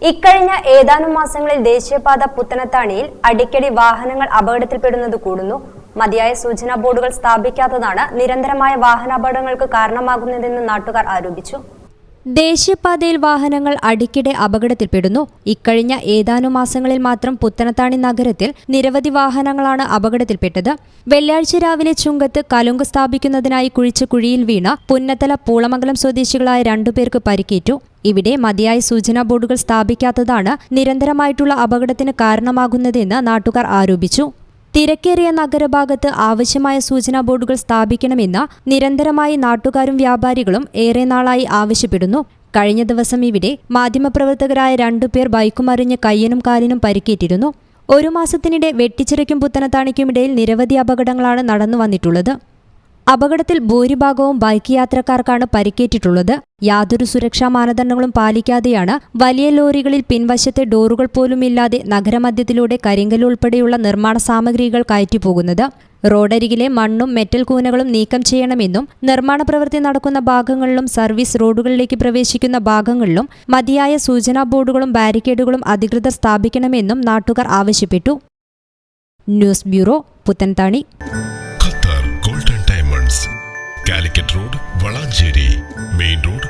ഇക്കഴിഞ്ഞ ഏതാനും മാസങ്ങളിൽ ദേശീയപാത പുത്തനത്താണിയിൽ അടിക്കടി വാഹനങ്ങൾ അപകടത്തിൽപ്പെടുന്നത് കൂടുന്നു. മതിയായ സൂചനാ ബോർഡുകൾ സ്ഥാപിക്കാത്തതാണ് നിരന്തരമായ വാഹനാപകടങ്ങൾക്ക് കാരണമാകുന്നതെന്ന് നാട്ടുകാർ ആരോപിച്ചു. ദേശീയപാതയിൽ വാഹനങ്ങൾ അടിക്കടി അപകടത്തിൽപ്പെടുന്നു. ഇക്കഴിഞ്ഞ ഏതാനും മാസങ്ങളിൽ മാത്രം പുത്തനത്താണി നഗരത്തിൽ നിരവധി വാഹനങ്ങളാണ് അപകടത്തിൽപ്പെട്ടത്. വെള്ളിയാഴ്ച രാവിലെ ചുങ്കത്ത് കലുങ്ക് സ്ഥാപിക്കുന്നതിനായി കുഴിച്ച കുഴിയിൽ വീണ പുന്നത്തല പൂളമംഗലം സ്വദേശികളായ 2 പേർക്ക് പരിക്കേറ്റു. ഇവിടെ മതിയായ സൂചനാ ബോർഡുകൾ സ്ഥാപിക്കാത്തതാണ് നിരന്തരമായിട്ടുള്ള അപകടത്തിന് കാരണമാകുന്നതെന്ന് നാട്ടുകാർ ആരോപിച്ചു. തിരക്കേറിയ നഗരഭാഗത്ത് ആവശ്യമായ സൂചനാ ബോർഡുകൾ സ്ഥാപിക്കണമെന്ന് നിരന്തരമായി നാട്ടുകാരും വ്യാപാരികളും ഏറെ നാളായി ആവശ്യപ്പെടുന്നു. കഴിഞ്ഞ ദിവസം ഇവിടെ മാധ്യമപ്രവർത്തകരായ 2 പേർ ബൈക്കുമറിഞ്ഞ് കയ്യനും കാലിനും പരിക്കേറ്റിരുന്നു. 1 മാസത്തിനിടെ വെട്ടിച്ചിറയ്ക്കും പുത്തനത്താണിക്കുമിടയിൽ നിരവധി അപകടങ്ങളാണ് നടന്നു വന്നിട്ടുള്ളത്. അപകടത്തിൽ ഭൂരിഭാഗവും ബൈക്ക് യാത്രക്കാർക്കാണ് പരിക്കേറ്റിട്ടുള്ളത്. യാതൊരു സുരക്ഷാ മാനദണ്ഡങ്ങളും പാലിക്കാതെയാണ് വലിയ ലോറികളിൽ പിൻവശത്തെ ഡോറുകൾ പോലുമില്ലാതെ നഗരമധ്യത്തിലൂടെ കരിങ്കല്ല് ഉൾപ്പെടെയുള്ള നിർമ്മാണ സാമഗ്രികൾ കയറ്റിപ്പോകുന്നത്. റോഡരികിലെ മണ്ണും മെറ്റൽ കൂനകളും നീക്കം ചെയ്യണമെന്നും നിർമ്മാണ പ്രവൃത്തി നടക്കുന്ന ഭാഗങ്ങളിലും സർവീസ് റോഡുകളിലേക്ക് പ്രവേശിക്കുന്ന ഭാഗങ്ങളിലും മതിയായ സൂചനാ ബോർഡുകളും ബാരിക്കേഡുകളും അധികൃതർ സ്ഥാപിക്കണമെന്നും നാട്ടുകാർ ആവശ്യപ്പെട്ടു. News bureau, Puthanathani. Calicut road, Valanchery main road,